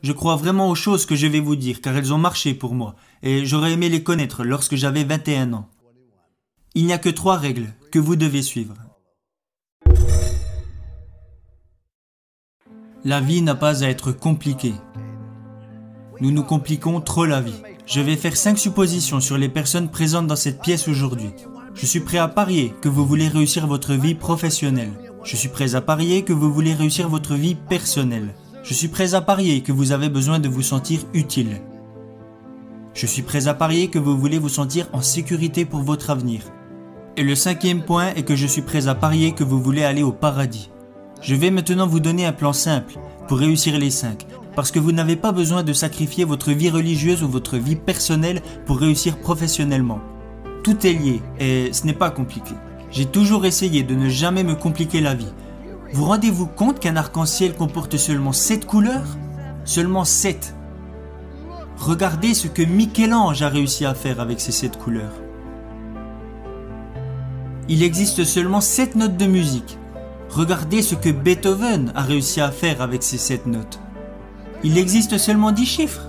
Je crois vraiment aux choses que je vais vous dire car elles ont marché pour moi et j'aurais aimé les connaître lorsque j'avais 21 ans. Il n'y a que 3 règles que vous devez suivre. La vie n'a pas à être compliquée. Nous nous compliquons trop la vie. Je vais faire 5 suppositions sur les personnes présentes dans cette pièce aujourd'hui. Je suis prêt à parier que vous voulez réussir votre vie professionnelle. Je suis prêt à parier que vous voulez réussir votre vie personnelle. Je suis prêt à parier que vous avez besoin de vous sentir utile. Je suis prêt à parier que vous voulez vous sentir en sécurité pour votre avenir. Et le 5e point est que je suis prêt à parier que vous voulez aller au paradis. Je vais maintenant vous donner un plan simple pour réussir les 5, parce que vous n'avez pas besoin de sacrifier votre vie religieuse ou votre vie personnelle pour réussir professionnellement. Tout est lié et ce n'est pas compliqué. J'ai toujours essayé de ne jamais me compliquer la vie. Vous rendez-vous compte qu'un arc-en-ciel comporte seulement 7 couleurs? Seulement 7. Regardez ce que Michel-Ange a réussi à faire avec ces 7 couleurs. Il existe seulement 7 notes de musique. Regardez ce que Beethoven a réussi à faire avec ces 7 notes. Il existe seulement 10 chiffres.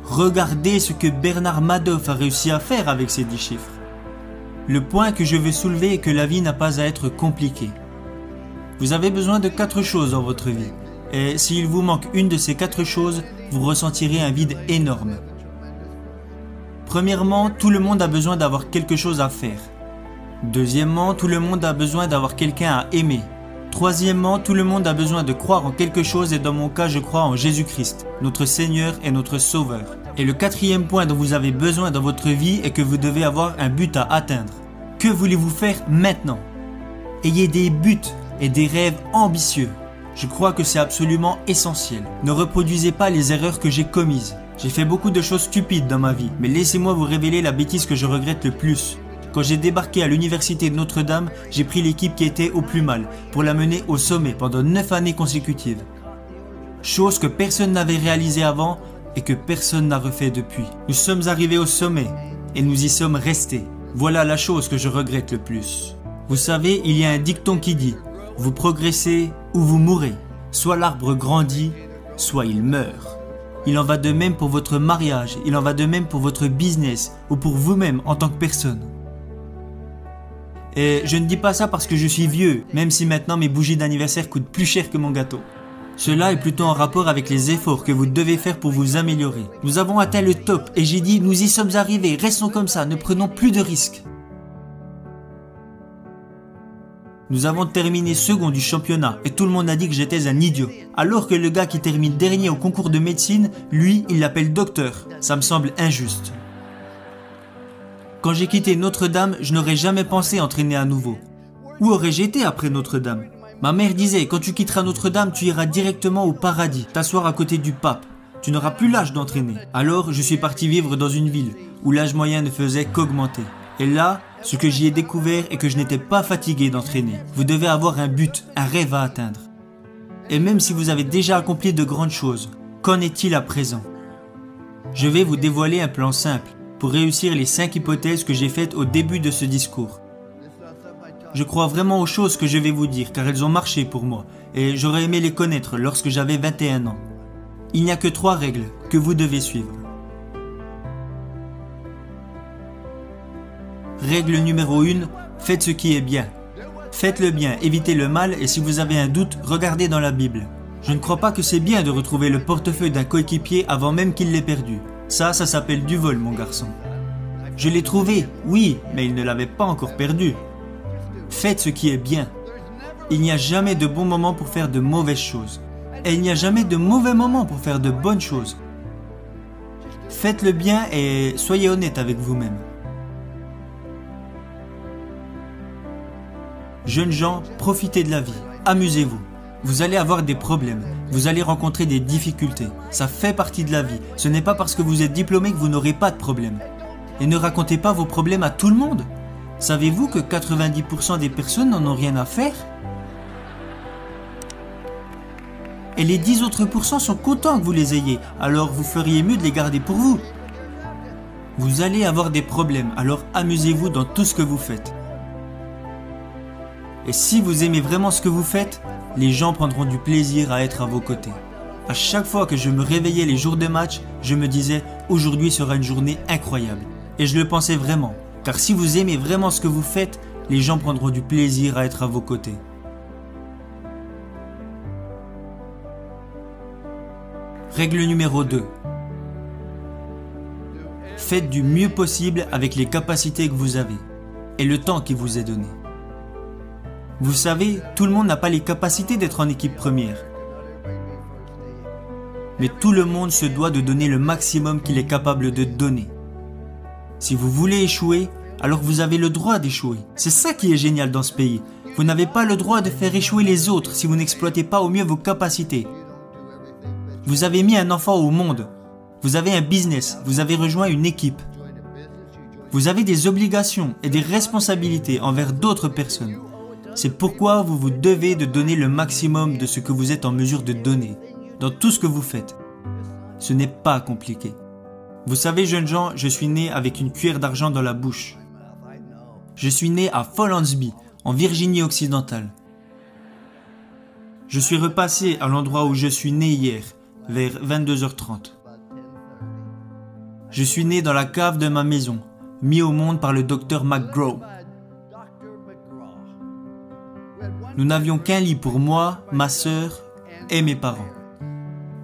Regardez ce que Bernard Madoff a réussi à faire avec ces 10 chiffres. Le point que je veux soulever est que la vie n'a pas à être compliquée. Vous avez besoin de 4 choses dans votre vie. Et s'il vous manque une de ces 4 choses, vous ressentirez un vide énorme. Premièrement, tout le monde a besoin d'avoir quelque chose à faire. Deuxièmement, tout le monde a besoin d'avoir quelqu'un à aimer. Troisièmement, tout le monde a besoin de croire en quelque chose et dans mon cas, je crois en Jésus-Christ, notre Seigneur et notre Sauveur. Et le 4e point dont vous avez besoin dans votre vie est que vous devez avoir un but à atteindre. Que voulez-vous faire maintenant? Ayez des buts et des rêves ambitieux. Je crois que c'est absolument essentiel. Ne reproduisez pas les erreurs que j'ai commises. J'ai fait beaucoup de choses stupides dans ma vie, mais laissez-moi vous révéler la bêtise que je regrette le plus. Quand j'ai débarqué à l'université de Notre-Dame, j'ai pris l'équipe qui était au plus mal pour la mener au sommet pendant 9 années consécutives. Chose que personne n'avait réalisée avant et que personne n'a refait depuis. Nous sommes arrivés au sommet et nous y sommes restés. Voilà la chose que je regrette le plus. Vous savez, il y a un dicton qui dit « Vous progressez ou vous mourrez. Soit l'arbre grandit, soit il meurt. » Il en va de même pour votre mariage, il en va de même pour votre business ou pour vous-même en tant que personne. Et je ne dis pas ça parce que je suis vieux, même si maintenant mes bougies d'anniversaire coûtent plus cher que mon gâteau. Cela est plutôt en rapport avec les efforts que vous devez faire pour vous améliorer. Nous avons atteint le top et j'ai dit nous y sommes arrivés, restons comme ça, ne prenons plus de risques. Nous avons terminé second du championnat et tout le monde a dit que j'étais un idiot. Alors que le gars qui termine dernier au concours de médecine, lui, il l'appelle docteur. Ça me semble injuste. Quand j'ai quitté Notre-Dame, je n'aurais jamais pensé entraîner à nouveau. Où aurais-je été après Notre-Dame? Ma mère disait, quand tu quitteras Notre-Dame, tu iras directement au paradis, t'asseoir à côté du pape. Tu n'auras plus l'âge d'entraîner. Alors, je suis parti vivre dans une ville où l'âge moyen ne faisait qu'augmenter. Et là, ce que j'y ai découvert est que je n'étais pas fatigué d'entraîner. Vous devez avoir un but, un rêve à atteindre. Et même si vous avez déjà accompli de grandes choses, qu'en est-il à présent? Je vais vous dévoiler un plan simple pour réussir les 5 hypothèses que j'ai faites au début de ce discours. Je crois vraiment aux choses que je vais vous dire car elles ont marché pour moi et j'aurais aimé les connaître lorsque j'avais 21 ans. Il n'y a que 3 règles que vous devez suivre. Règle numéro 1, faites ce qui est bien. Faites le bien, évitez le mal et si vous avez un doute, regardez dans la Bible. Je ne crois pas que c'est bien de retrouver le portefeuille d'un coéquipier avant même qu'il l'ait perdu. Ça s'appelle du vol, mon garçon. Je l'ai trouvé, oui, mais il ne l'avait pas encore perdu. Faites ce qui est bien. Il n'y a jamais de bon moment pour faire de mauvaises choses. Et il n'y a jamais de mauvais moment pour faire de bonnes choses. Faites le bien et soyez honnête avec vous-même. Jeunes gens, profitez de la vie. Amusez-vous. Vous allez avoir des problèmes, vous allez rencontrer des difficultés. Ça fait partie de la vie. Ce n'est pas parce que vous êtes diplômé que vous n'aurez pas de problème. Et ne racontez pas vos problèmes à tout le monde. Savez-vous que 90% des personnes n'en ont rien à faire? Et les 10 autres pourcents sont contents que vous les ayez, alors vous feriez mieux de les garder pour vous. Vous allez avoir des problèmes, alors amusez-vous dans tout ce que vous faites. Et si vous aimez vraiment ce que vous faites, les gens prendront du plaisir à être à vos côtés. À chaque fois que je me réveillais les jours de match, je me disais « Aujourd'hui sera une journée incroyable ». Et je le pensais vraiment, car si vous aimez vraiment ce que vous faites, les gens prendront du plaisir à être à vos côtés. Règle numéro 2. Faites du mieux possible avec les capacités que vous avez et le temps qui vous est donné. Vous savez, tout le monde n'a pas les capacités d'être en équipe première. Mais tout le monde se doit de donner le maximum qu'il est capable de donner. Si vous voulez échouer, alors vous avez le droit d'échouer. C'est ça qui est génial dans ce pays. Vous n'avez pas le droit de faire échouer les autres si vous n'exploitez pas au mieux vos capacités. Vous avez mis un enfant au monde. Vous avez un business. Vous avez rejoint une équipe. Vous avez des obligations et des responsabilités envers d'autres personnes. C'est pourquoi vous vous devez de donner le maximum de ce que vous êtes en mesure de donner, dans tout ce que vous faites. Ce n'est pas compliqué. Vous savez, jeunes gens, je suis né avec une cuillère d'argent dans la bouche. Je suis né à Follansbee, en Virginie occidentale. Je suis repassé à l'endroit où je suis né hier, vers 22h30. Je suis né dans la cave de ma maison, mis au monde par le docteur McGraw. Nous n'avions qu'un lit pour moi, ma sœur et mes parents.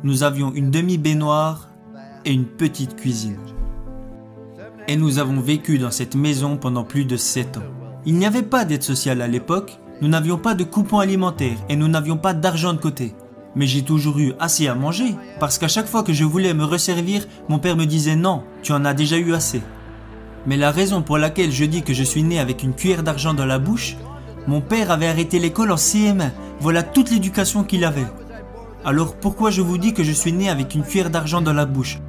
Nous avions une demi-baignoire et une petite cuisine. Et nous avons vécu dans cette maison pendant plus de 7 ans. Il n'y avait pas d'aide sociale à l'époque, nous n'avions pas de coupons alimentaires et nous n'avions pas d'argent de côté. Mais j'ai toujours eu assez à manger, parce qu'à chaque fois que je voulais me resservir, mon père me disait « Non, tu en as déjà eu assez ». Mais la raison pour laquelle je dis que je suis né avec une cuillère d'argent dans la bouche, mon père avait arrêté l'école en CM1, voilà toute l'éducation qu'il avait. Alors pourquoi je vous dis que je suis né avec une cuillère d'argent dans la bouche?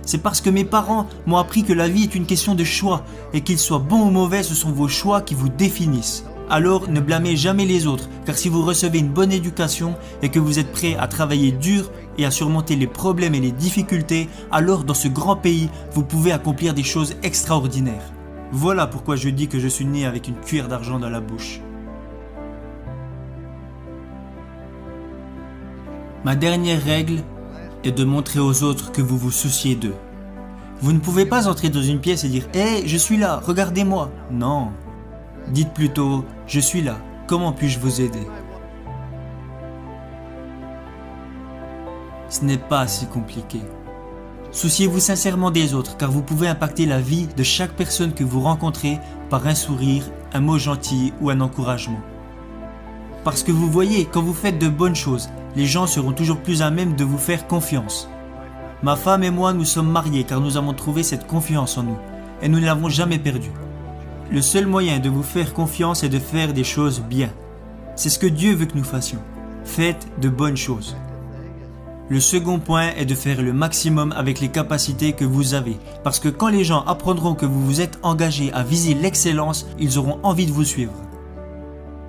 C'est parce que mes parents m'ont appris que la vie est une question de choix, et qu'ils soient bons ou mauvais, ce sont vos choix qui vous définissent. Alors ne blâmez jamais les autres, car si vous recevez une bonne éducation et que vous êtes prêt à travailler dur et à surmonter les problèmes et les difficultés, alors dans ce grand pays, vous pouvez accomplir des choses extraordinaires. Voilà pourquoi je dis que je suis né avec une cuillère d'argent dans la bouche. Ma dernière règle est de montrer aux autres que vous vous souciez d'eux. Vous ne pouvez pas entrer dans une pièce et dire « Hey, je suis là, regardez-moi » Non. Dites plutôt « Je suis là, comment puis-je vous aider ?» Ce n'est pas si compliqué. Souciez-vous sincèrement des autres car vous pouvez impacter la vie de chaque personne que vous rencontrez par un sourire, un mot gentil ou un encouragement. Parce que vous voyez, quand vous faites de bonnes choses, les gens seront toujours plus à même de vous faire confiance. Ma femme et moi nous sommes mariés car nous avons trouvé cette confiance en nous et nous ne l'avons jamais perdue. Le seul moyen de vous faire confiance est de faire des choses bien. C'est ce que Dieu veut que nous fassions. Faites de bonnes choses. Le second point est de faire le maximum avec les capacités que vous avez. Parce que quand les gens apprendront que vous vous êtes engagé à viser l'excellence, ils auront envie de vous suivre.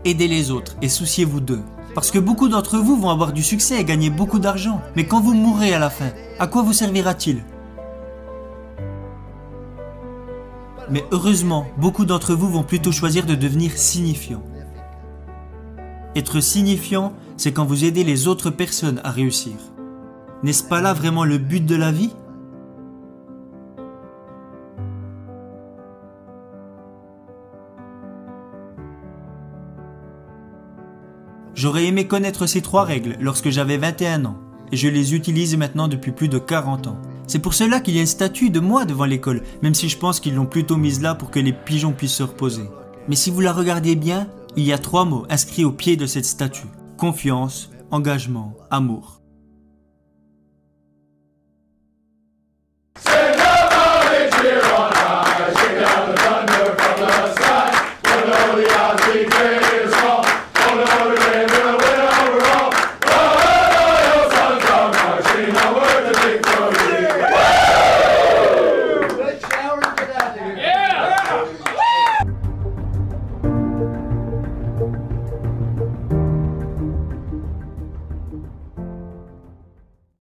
Aidez les autres et souciez-vous d'eux. Parce que beaucoup d'entre vous vont avoir du succès et gagner beaucoup d'argent. Mais quand vous mourrez à la fin, à quoi vous servira-t-il ? Mais heureusement, beaucoup d'entre vous vont plutôt choisir de devenir signifiants. Être signifiant, c'est quand vous aidez les autres personnes à réussir. N'est-ce pas là vraiment le but de la vie ? J'aurais aimé connaître ces 3 règles lorsque j'avais 21 ans, et je les utilise maintenant depuis plus de 40 ans. C'est pour cela qu'il y a une statue de moi devant l'école, même si je pense qu'ils l'ont plutôt mise là pour que les pigeons puissent se reposer. Mais si vous la regardez bien, il y a 3 mots inscrits au pied de cette statue. Confiance, engagement, amour. Sing the